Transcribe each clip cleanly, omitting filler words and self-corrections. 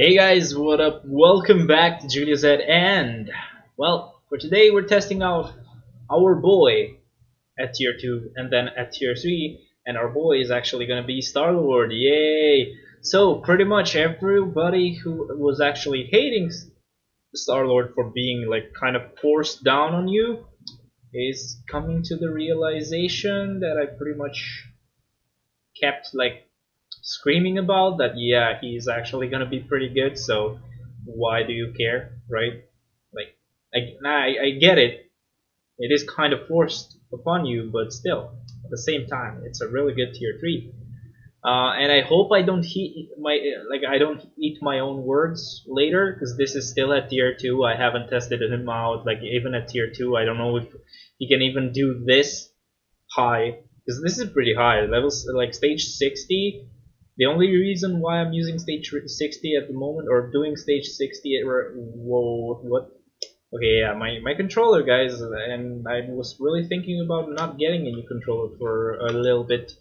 Hey guys, what up? Welcome back to Julius Ed, and well, for today we're testing out our boy at tier 2 and then at tier 3, and our boy is actually gonna be Star-Lord. Yay! So pretty much everybody who was actually hating Star-Lord for being like kind of forced down on you is coming to the realization that I pretty much kept like screaming about, that yeah, he's actually gonna be pretty good, so why do you care, right? Like, I get it, it is kind of forced upon you, but still at the same time it's a really good tier 3. And I hope I don't I don't eat my own words later, because this is still at tier 2. I haven't tested him out, like even at tier 2 I don't know if he can even do this high, because this is pretty high levels, like stage 60. The only reason why I'm using stage 60 at the moment, or doing stage 60, whoa, what? Okay, yeah, my controller, guys, and I was really thinking about not getting a new controller for a little bit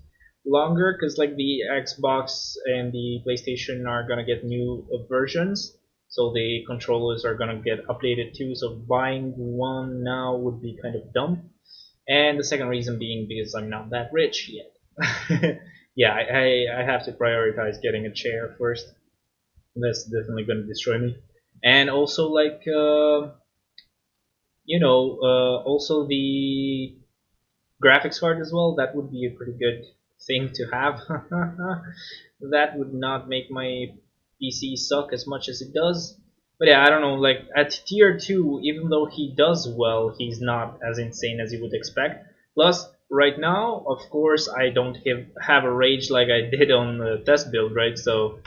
longer, because like the Xbox and the PlayStation are gonna get new versions, so the controllers are gonna get updated too. So buying one now would be kind of dumb. And the second reason being because I'm not that rich yet. Yeah, I have to prioritize getting a chair first. That's definitely going to destroy me. And also, like, also the graphics card as well. That would be a pretty good thing to have. That would not make my PC suck as much as it does. But yeah, I don't know. Like at tier 2, even though he does well, he's not as insane as you would expect. Plus, right now, of course, I don't have a rage like I did on the test build, right? So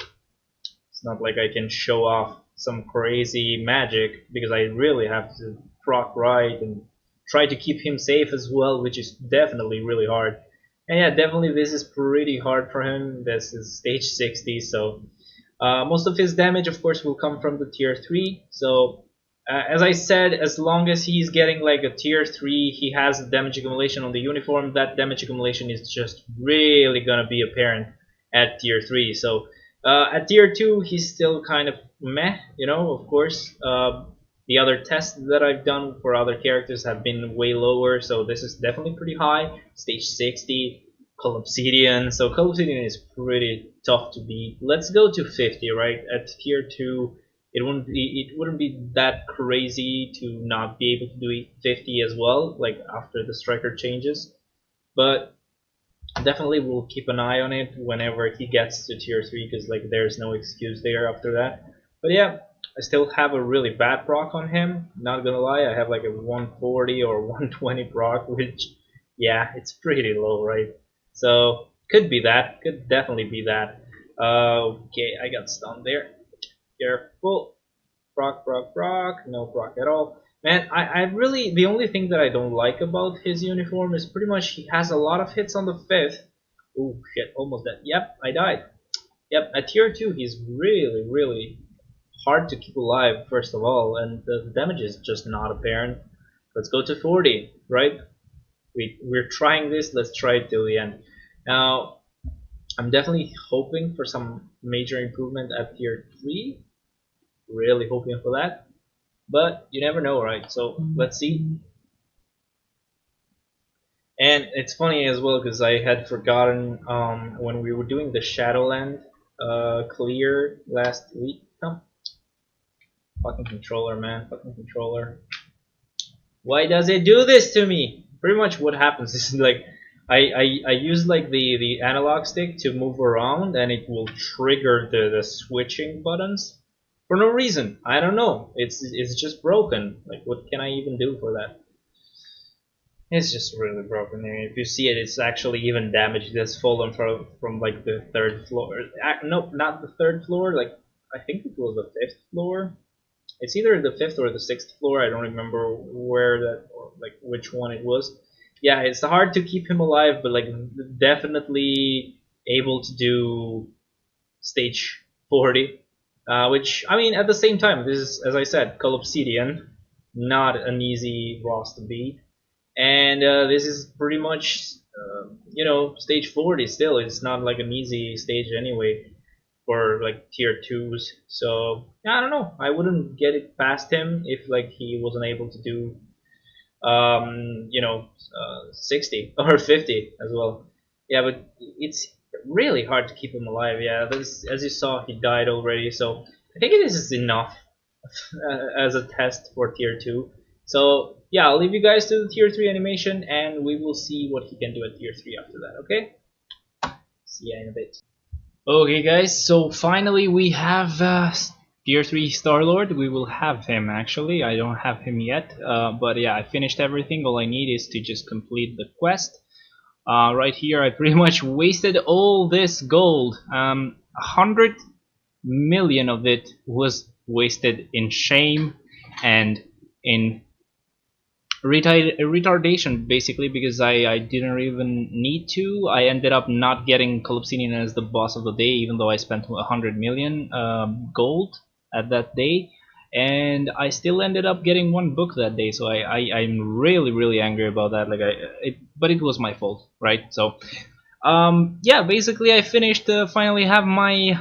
it's not like I can show off some crazy magic, because I really have to proc right and try to keep him safe as well, which is definitely really hard. And yeah, definitely this is pretty hard for him. This is stage 60, so most of his damage, of course, will come from the tier 3. So, as I said, as long as he's getting like a tier 3, he has damage accumulation on the uniform. That damage accumulation is just really gonna be apparent at tier 3. So, at tier 2, he's still kind of meh, of course. The other tests that I've done for other characters have been way lower, so this is definitely pretty high. Stage 60. Cull Obsidian. So Cull Obsidian is pretty tough to beat. Let's go to 50, right? At tier 2, it wouldn't be that crazy to not be able to do 50 as well, like after the striker changes. But definitely we'll keep an eye on it whenever he gets to tier 3, because like there's no excuse there after that. But yeah, I still have a really bad proc on him, not gonna lie. I have like a 140 or 120 proc, which yeah, it's pretty low, right? So could be that, could definitely be that. Okay, I got stunned there. Careful. Proc, proc, proc. No proc at all. Man, I really, the only thing that I don't like about his uniform is pretty much he has a lot of hits on the 5th. Oh shit, almost dead. Yep, I died. Yep, at tier 2 he's really, really hard to keep alive, first of all, and the damage is just not apparent. Let's go to 40, right? We're trying this, let's try it till the end. Now, I'm definitely hoping for some major improvement at tier 3. Really hoping for that. But you never know, right? So let's see. And it's funny as well, because I had forgotten when we were doing the Shadowland clear last week. Oh, fucking controller, man. Fucking controller. Why does it do this to me? Pretty much what happens is like I use like the analog stick to move around, and it will trigger the switching buttons for no reason. I don't know. It's just broken. Like what can I even do for that? It's just really broken. If you see it, it's actually even damaged. It's fallen from like the 3rd floor. No, not the 3rd floor. Like I think it was the 5th floor. It's either the 5th or the 6th floor. I don't remember where that, or like which one it was. Yeah, it's hard to keep him alive, but like definitely able to do stage 40. Which, I mean, at the same time, this is, as I said, Cull Obsidian, not an easy boss to beat. And this is pretty much, stage 40 still. It's not like an easy stage anyway. for like tier 2s. So yeah, I don't know. I wouldn't get it past him if like he wasn't able to do 60 or 50 as well. Yeah, but it's really hard to keep him alive. Yeah, as you saw, he died already. So I think it is enough as a test for tier 2. So yeah, I'll leave you guys to the tier 3 animation, and we will see what he can do at tier 3 after that. Okay? See ya in a bit. Okay, guys. So finally we have tier 3 Star-Lord. We will have him actually. I don't have him yet, but yeah, I finished everything. All I need is to just complete the quest. Right here, I pretty much wasted all this gold. 100 million of it was wasted in shame and in retardation, basically, because I didn't even need to. I ended up not getting Cull Obsidian as the boss of the day, even though I spent 100 million gold at that day, and I still ended up getting one book that day. So I'm really angry about that. Like but it was my fault, right? So yeah, basically I finished. Finally have my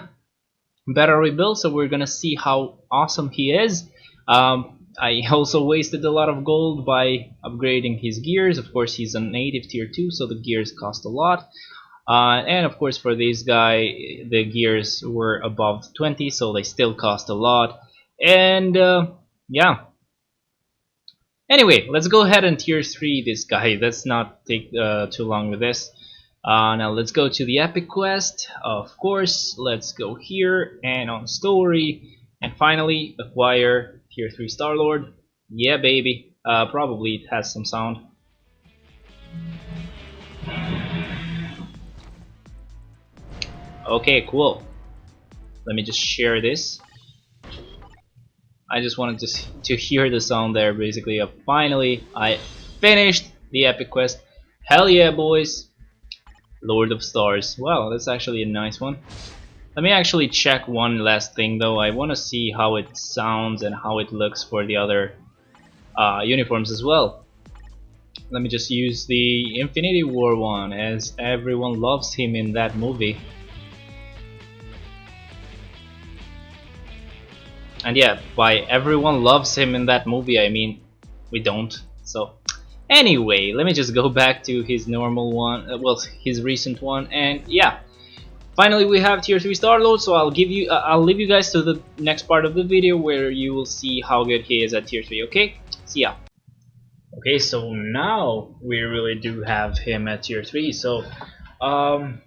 battery build, so we're gonna see how awesome he is. I also wasted a lot of gold by upgrading his gears. Of course, he's a native tier 2, so the gears cost a lot. And of course, for this guy, the gears were above 20, so they still cost a lot. And yeah. Anyway, let's go ahead and tier 3 this guy. Let's not take too long with this. Now let's go to the epic quest. Of course, let's go here and on story, and finally acquire tier 3 Star-Lord. Yeah, baby. Probably it has some sound. Okay, cool. Let me just share this. I just wanted to hear the sound there. Basically, finally I finished the epic quest. Hell yeah, boys! Lord of Stars. Wow, that's actually a nice one. Let me actually check one last thing though. I want to see how it sounds and how it looks for the other uniforms as well. Let me just use the Infinity War one, as everyone loves him in that movie. And yeah, by everyone loves him in that movie, I mean we don't. So anyway, let me just go back to his normal one, well, his recent one, and yeah. Finally, we have tier 3 Star-Lord, so I'll leave you guys to the next part of the video where you will see how good he is at tier 3. Okay, see ya. Okay, so now we really do have him at tier 3. So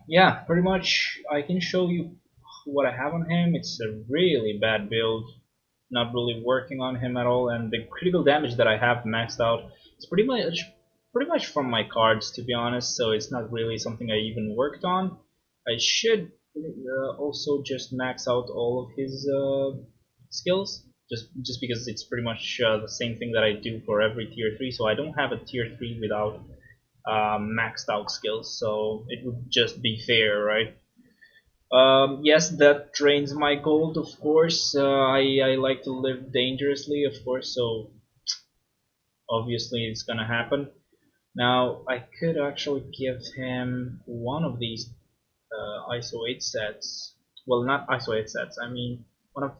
yeah, pretty much I can show you what I have on him. It's a really bad build, not really working on him at all, and the critical damage that I have maxed out is pretty much from my cards, to be honest. So it's not really something I even worked on. I should also just max out all of his skills, just because it's pretty much the same thing that I do for every tier 3. So I don't have a tier 3 without maxed out skills. So it would just be fair, right? Yes, that drains my gold, of course. I like to live dangerously, of course. So obviously it's gonna happen. Now I could actually give him one of these ISO 8 sets. Well, not ISO 8 sets, I mean one of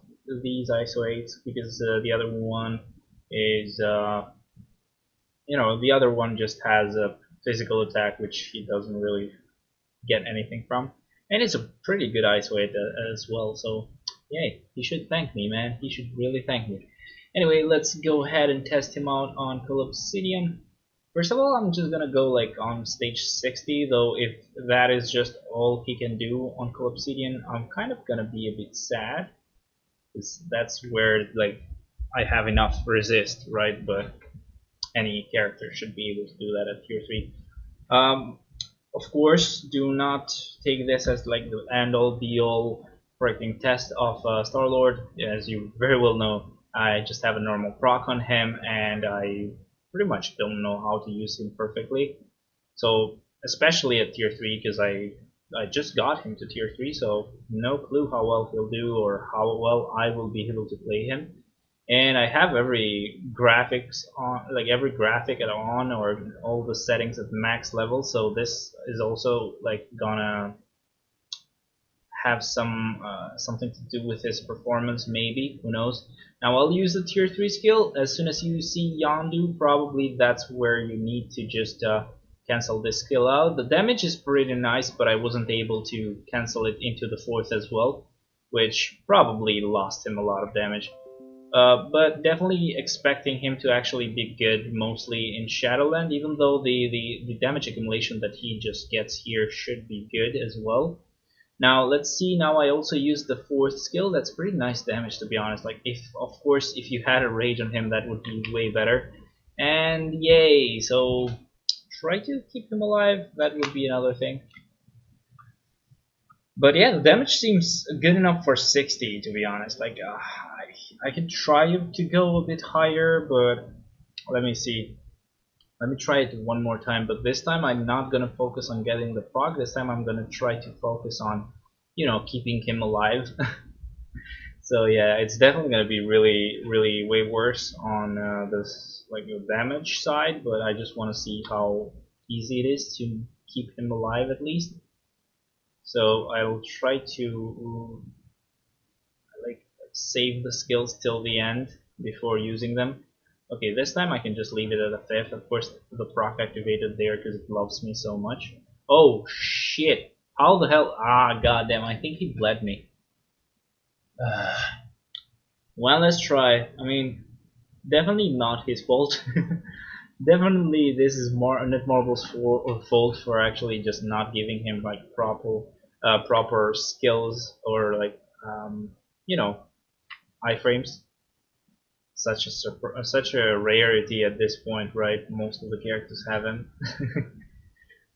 these ISO 8s, because the other one is, the other one just has a physical attack which he doesn't really get anything from. And it's a pretty good ISO 8 as well, so yay, he should thank me, man. He should really thank me. Anyway, let's go ahead and test him out on Cull Obsidian. First of all, I'm just gonna go like on stage 60, though if that is just all he can do on Cull Obsidian, I'm kind of gonna be a bit sad, because that's where like I have enough resist, right? But any character should be able to do that at tier 3. Of course, do not take this as like the end-all be-all freaking test of Star-Lord. As you very well know, I just have a normal proc on him, and I pretty much don't know how to use him perfectly. So especially at tier 3, because I just got him to tier 3, so no clue how well he'll do or how well I will be able to play him. And I have every graphics on, like every graphic on, or all the settings at max level, so this is also like gonna have something to do with his performance, maybe, who knows. Now I'll use the tier 3 skill. As soon as you see Yondu, probably that's where you need to just cancel this skill out. The damage is pretty nice, but I wasn't able to cancel it into the 4th as well, which probably lost him a lot of damage. But definitely expecting him to actually be good, mostly in Shadowland, even though the damage accumulation that he just gets here should be good as well. Now let's see, now I also use the 4th skill. That's pretty nice damage, to be honest. Like, if of course if you had a rage on him, that would be way better. And yay, so try to keep him alive, that would be another thing. But yeah, the damage seems good enough for 60, to be honest. Like, I could try to go a bit higher, but let me see. Let me try it one more time, but this time I'm not gonna focus on getting the proc. This time I'm gonna try to focus on, you know, keeping him alive. So yeah, it's definitely gonna be really way worse on this, like, the damage side, but I just want to see how easy it is to keep him alive at least. So I'll try to like save the skills till the end before using them. Okay, this time I can just leave it at a 5th. Of course, the proc activated there because it loves me so much. Oh shit! How the hell? Ah, goddamn! I think he bled me. Well, let's try. I mean, definitely not his fault. Definitely, this is more Netmarble's fault for actually just not giving him like proper skills or like you know, iframes. Such a rarity at this point, right? Most of the characters have him.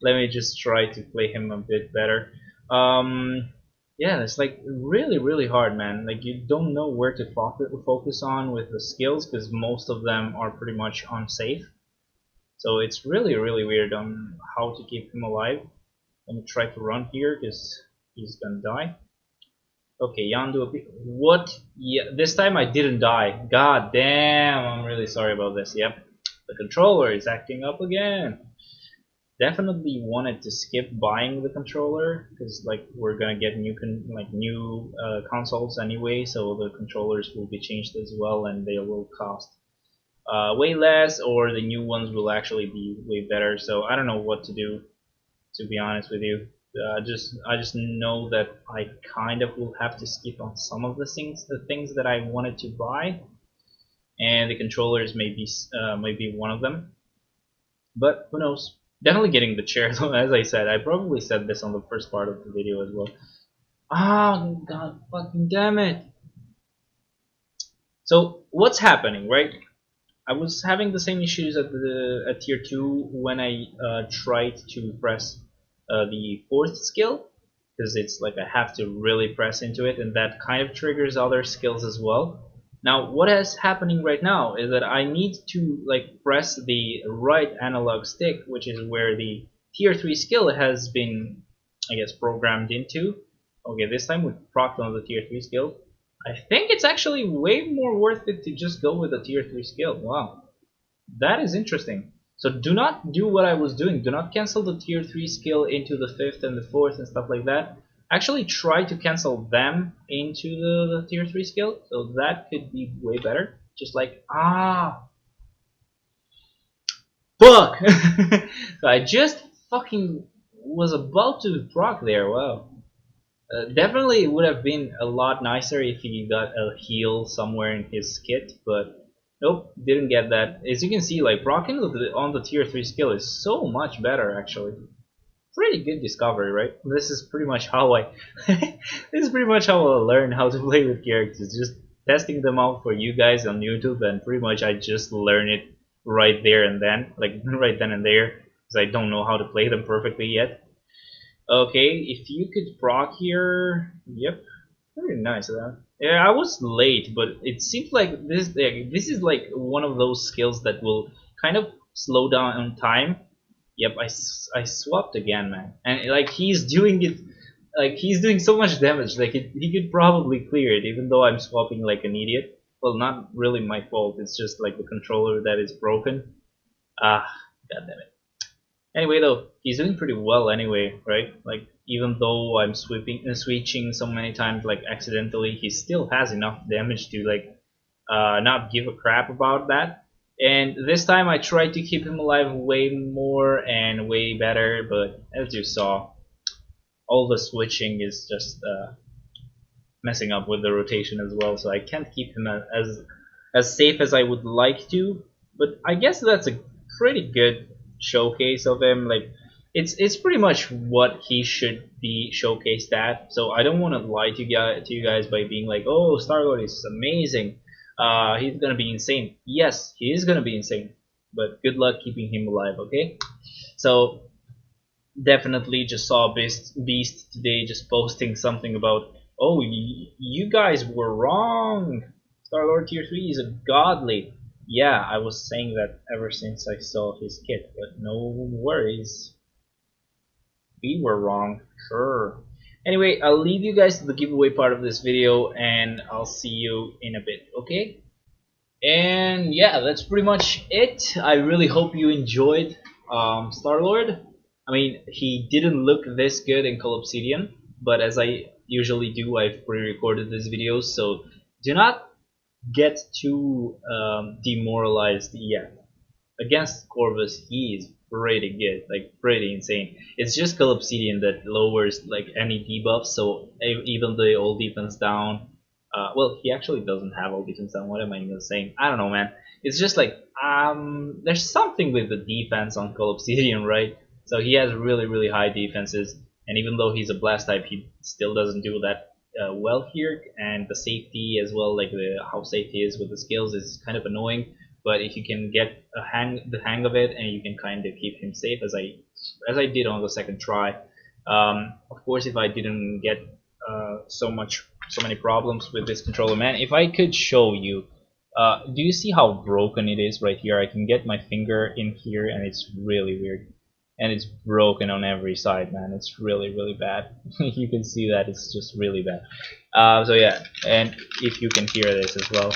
Let me just try to play him a bit better. Yeah, it's like really hard, man. Like, you don't know where to focus on with the skills because most of them are pretty much unsafe. So it's really weird on how to keep him alive. Let me try to run here because he's gonna die. Okay, Yandu, what? Yeah, this time I didn't die. God damn, I'm really sorry about this. Yep, the controller is acting up again. Definitely wanted to skip buying the controller because like we're gonna get new consoles anyway, so the controllers will be changed as well, and they will cost way less, or the new ones will actually be way better. So I don't know what to do, to be honest with you. I just know that I kind of will have to skip on some of the things that I wanted to buy, and the controllers may be one of them. But who knows? Definitely getting the chair though. As I said, I probably said this on the first part of the video as well. Ah, god fucking damn it! So what's happening, right? I was having the same issues at tier 2 when I tried to press the 4th skill, because it's like I have to really press into it, and that kind of triggers other skills as well. Now what is happening right now is that I need to like press the right analog stick, which is where the tier 3 skill has been, I guess, programmed into. Okay, this time we procced on the tier 3 skill. I think it's actually way more worth it to just go with a tier 3 skill. Wow, that is interesting. So do not do what I was doing. Do not cancel the tier 3 skill into the 5th and the 4th and stuff like that. Actually try to cancel them into the tier 3 skill. So that could be way better. Just like, fuck! So I just fucking was about to proc there, wow. Definitely it would have been a lot nicer if he got a heal somewhere in his kit, but nope, didn't get that. As you can see, like proccing on the tier 3 skill is so much better actually. Pretty good discovery, right? This is pretty much how I learned how to play with characters. Just testing them out for you guys on YouTube, and pretty much I just learn it right there and then, like right then and there, because I don't know how to play them perfectly yet. Okay, if you could proc here, yep, very nice. Yeah, I was late, but it seems like this is like one of those skills that will kind of slow down on time. Yep, I swapped again, man, and like he's doing it, like he's doing so much damage. Like he could probably clear it, even though I'm swapping like an idiot. Well, not really my fault. It's just like the controller that is broken. Ah, god damn it. Anyway, though, he's doing pretty well anyway, right? Like, even though I'm switching so many times, like accidentally, he still has enough damage to like not give a crap about that. And this time I tried to keep him alive way more and way better, but as you saw, all the switching is just messing up with the rotation as well. So I can't keep him as safe as I would like to. But I guess that's a pretty good showcase of him. Like it's pretty much what he should be showcased at. So I don't want to lie to you guys by being like, oh, Star-Lord is amazing. He's gonna be insane. Yes, he is gonna be insane. But good luck keeping him alive. Okay. So definitely just saw Beast today just posting something about, oh, you guys were wrong. Star-Lord Tier 3 is a godly. Yeah, I was saying that ever since I saw his kit, but no worries. We were wrong, sure. Anyway, I'll leave you guys to the giveaway part of this video, and I'll see you in a bit, okay? And yeah, that's pretty much it. I really hope you enjoyed Star-Lord. I mean, he didn't look this good in Cull Obsidian, but as I usually do, I've pre-recorded these videos, so do not get too demoralized yet. Against Corvus, he is pretty good, like pretty insane. It's just Cull Obsidian that lowers like any debuffs, so even the all defense down. Well, he actually doesn't have all defense down. What am I even saying? I don't know, man. It's just like there's something with the defense on Cull Obsidian, right? So he has really high defenses, and even though he's a blast type, he still doesn't do that well here. And the safety as well, like how safe he is with the skills, is kind of annoying. But if you can get the hang of it, and you can kind of keep him safe, as I did on the second try. Of course, if I didn't get so many problems with this controller, man, if I could show you, do you see how broken it is right here? I can get my finger in here, and it's really weird, and it's broken on every side, man. It's really bad. You can see that it's just really bad. So yeah, and if you can hear this as well.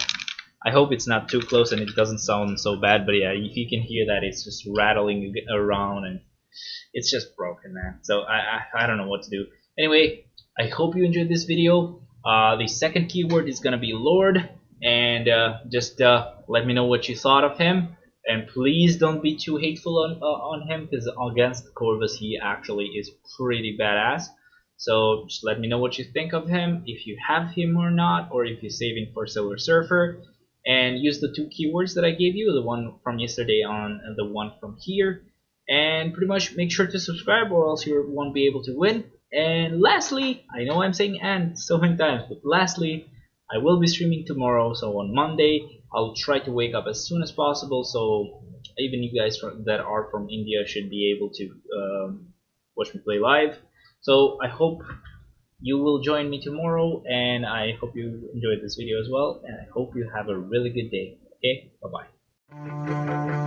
I hope it's not too close and it doesn't sound so bad, but yeah, if you can hear that, it's just rattling around and it's just broken, man. So I don't know what to do. Anyway, I hope you enjoyed this video. The second keyword is gonna be Lord, and just let me know what you thought of him. And please don't be too hateful on him, because against Corvus he actually is pretty badass. So just let me know what you think of him, if you have him or not, or if you're saving for Silver Surfer. And use the two keywords that I gave you, the one from yesterday on and the one from here. And pretty much make sure to subscribe, or else you won't be able to win. And lastly, I know I'm saying "and" so many times, but lastly, I will be streaming tomorrow. So on Monday, I'll try to wake up as soon as possible, so even you guys that are from India should be able to watch me play live. So I hope you will join me tomorrow, and I hope you enjoyed this video as well, and I hope you have a really good day. Okay, bye bye.